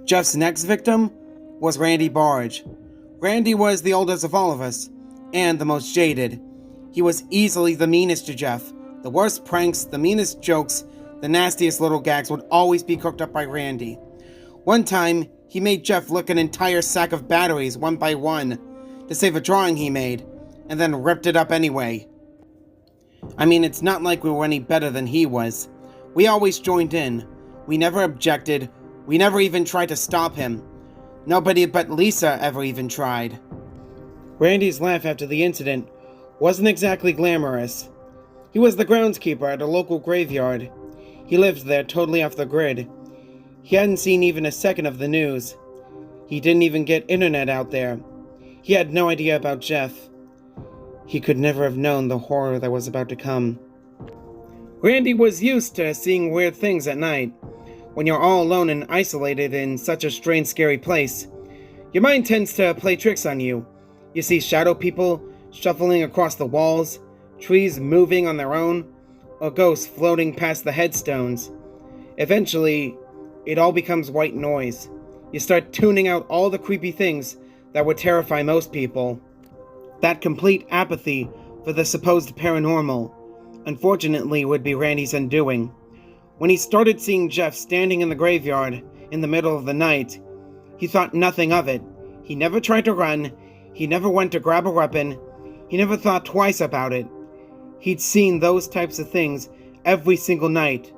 Jeff's next victim was Randy Barge. Randy was the oldest of all of us, and the most jaded. He was easily the meanest to Jeff. The worst pranks, the meanest jokes, the nastiest little gags would always be cooked up by Randy. One time, he made Jeff lick an entire sack of batteries one by one to save a drawing he made, and then ripped it up anyway. I mean, it's not like we were any better than he was. We always joined in. We never objected. We never even tried to stop him. Nobody but Lisa ever even tried. Randy's laugh after the incident wasn't exactly glamorous. He was the groundskeeper at a local graveyard. He lived there totally off the grid. He hadn't seen even a second of the news. He didn't even get internet out there. He had no idea about Jeff. He could never have known the horror that was about to come. Randy was used to seeing weird things at night. When you're all alone and isolated in such a strange, scary place, your mind tends to play tricks on you. You see shadow people shuffling across the walls, trees moving on their own, or ghosts floating past the headstones. Eventually, it all becomes white noise. You start tuning out all the creepy things that would terrify most people. That complete apathy for the supposed paranormal, unfortunately, would be Randy's undoing. When he started seeing Jeff standing in the graveyard in the middle of the night, he thought nothing of it. He never tried to run. He never went to grab a weapon. He never thought twice about it. He'd seen those types of things every single night,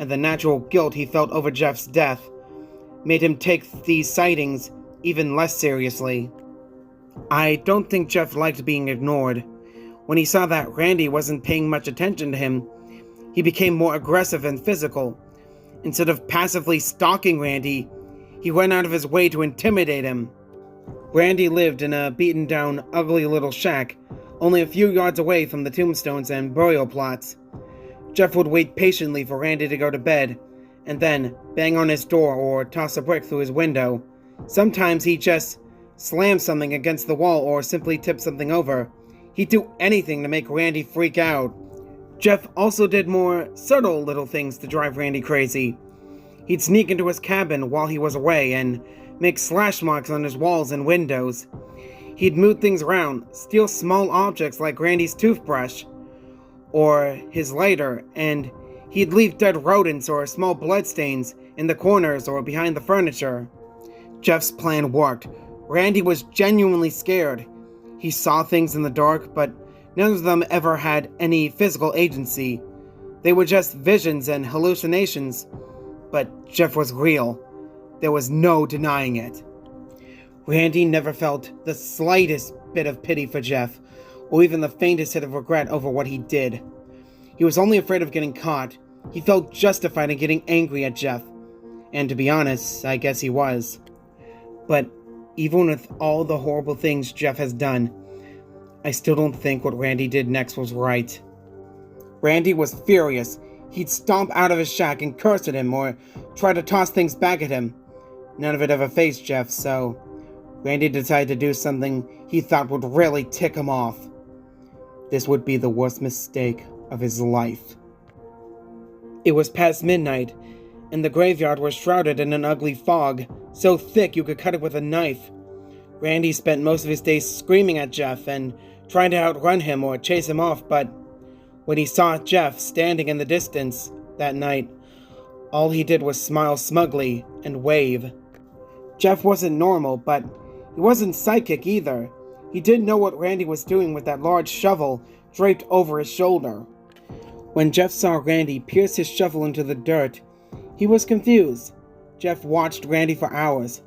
and the natural guilt he felt over Jeff's death made him take these sightings even less seriously. I don't think Jeff liked being ignored. When he saw that Randy wasn't paying much attention to him, he became more aggressive and physical. Instead of passively stalking Randy, he went out of his way to intimidate him. Randy lived in a beaten-down, ugly little shack, only a few yards away from the tombstones and burial plots. Jeff would wait patiently for Randy to go to bed, and then bang on his door or toss a brick through his window. Sometimes he'd just slam something against the wall or simply tip something over. He'd do anything to make Randy freak out. Jeff also did more subtle little things to drive Randy crazy. He'd sneak into his cabin while he was away and make slash marks on his walls and windows. He'd move things around, steal small objects like Randy's toothbrush or his lighter, and he'd leave dead rodents or small bloodstains in the corners or behind the furniture. Jeff's plan worked. Randy was genuinely scared. He saw things in the dark, but none of them ever had any physical agency. They were just visions and hallucinations. But Jeff was real. There was no denying it. Randy never felt the slightest bit of pity for Jeff, or even the faintest hint of regret over what he did. He was only afraid of getting caught. He felt justified in getting angry at Jeff. And to be honest, I guess he was. But even with all the horrible things Jeff has done, I still don't think what Randy did next was right. Randy was furious. He'd stomp out of his shack and curse at him or try to toss things back at him. None of it ever fazed Jeff, so Randy decided to do something he thought would really tick him off. This would be the worst mistake of his life. It was past midnight, and the graveyard was shrouded in an ugly fog, so thick you could cut it with a knife. Randy spent most of his days screaming at Jeff and trying to outrun him or chase him off, but when he saw Jeff standing in the distance that night, all he did was smile smugly and wave. Jeff wasn't normal, but he wasn't psychic either. He didn't know what Randy was doing with that large shovel draped over his shoulder. When Jeff saw Randy pierce his shovel into the dirt, he was confused. Jeff watched Randy for hours,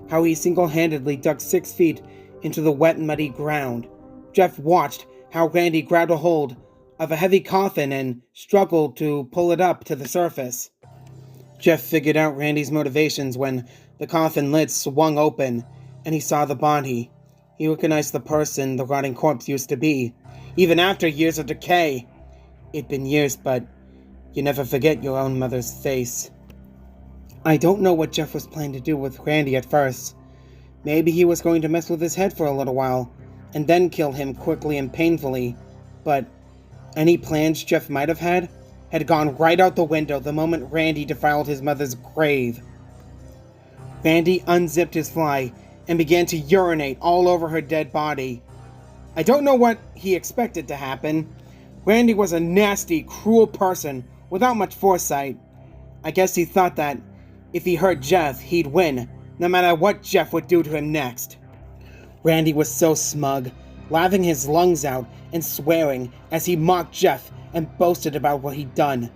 how he single-handedly dug 6 feet into the wet, muddy ground. Jeff watched how Randy grabbed a hold of a heavy coffin and struggled to pull it up to the surface. Jeff figured out Randy's motivations when the coffin lid swung open and he saw the body. He recognized the person the rotting corpse used to be, even after years of decay. It'd been years, but you never forget your own mother's face. I don't know what Jeff was planning to do with Randy at first. Maybe he was going to mess with his head for a little while, and then kill him quickly and painfully. But any plans Jeff might have had gone right out the window the moment Randy defiled his mother's grave. Randy unzipped his fly and began to urinate all over her dead body. I don't know what he expected to happen. Randy was a nasty, cruel person without much foresight. I guess he thought that if he hurt Jeff, he'd win, no matter what Jeff would do to him next. Randy was so smug, laughing his lungs out and swearing as he mocked Jeff and boasted about what he'd done.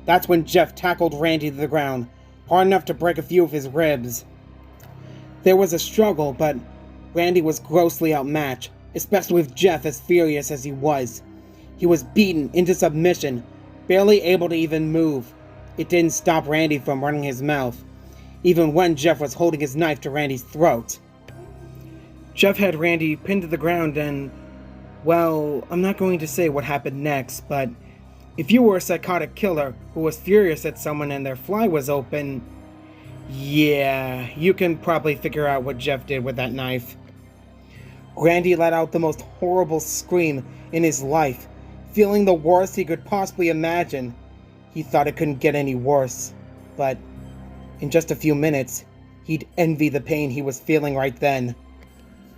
That's when Jeff tackled Randy to the ground, hard enough to break a few of his ribs. There was a struggle, but Randy was grossly outmatched, especially with Jeff as furious as he was. He was beaten into submission, barely able to even move. It didn't stop Randy from running his mouth, even when Jeff was holding his knife to Randy's throat. Jeff had Randy pinned to the ground and, well, I'm not going to say what happened next, but if you were a psychotic killer who was furious at someone and their fly was open, yeah, you can probably figure out what Jeff did with that knife. Randy let out the most horrible scream in his life, feeling the worst he could possibly imagine. He thought it couldn't get any worse, but in just a few minutes, he'd envy the pain he was feeling right then.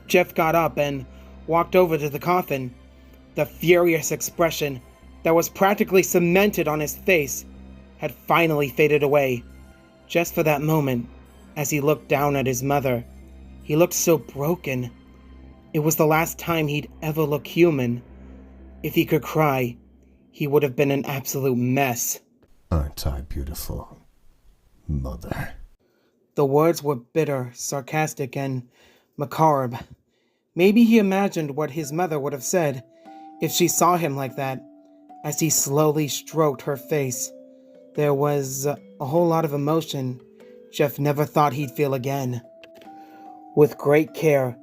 Jeff got up and walked over to the coffin. The furious expression that was practically cemented on his face had finally faded away. Just for that moment, as he looked down at his mother, he looked so broken. It was the last time he'd ever look human. If he could cry, he would have been an absolute mess. Aren't I beautiful, Mother? The words were bitter, sarcastic, and macabre. Maybe he imagined what his mother would have said if she saw him like that, as he slowly stroked her face. There was a whole lot of emotion Jeff never thought he'd feel again. With great care,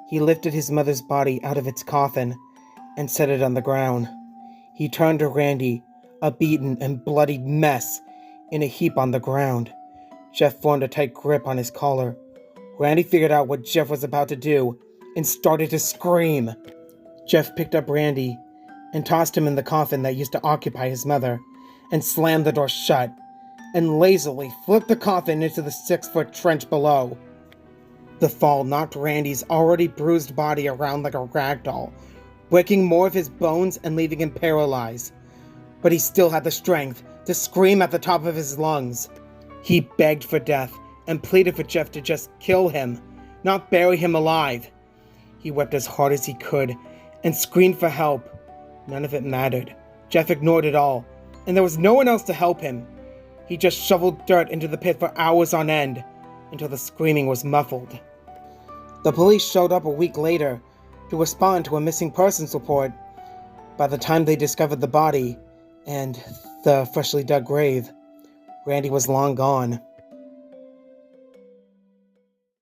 he lifted his mother's body out of its coffin and set it on the ground. He turned to Randy, a beaten and bloodied mess, in a heap on the ground. Jeff formed a tight grip on his collar. Randy figured out what Jeff was about to do and started to scream. Jeff picked up Randy and tossed him in the coffin that used to occupy his mother, and slammed the door shut, and lazily flipped the coffin into the 6-foot trench below. The fall knocked Randy's already bruised body around like a rag doll, breaking more of his bones and leaving him paralyzed. But he still had the strength to scream at the top of his lungs. He begged for death and pleaded for Jeff to just kill him, not bury him alive. He wept as hard as he could and screamed for help. None of it mattered. Jeff ignored it all, and there was no one else to help him. He just shoveled dirt into the pit for hours on end, until the screaming was muffled. The police showed up a week later to respond to a missing persons report. By the time they discovered the body and the freshly dug grave, Randy was long gone.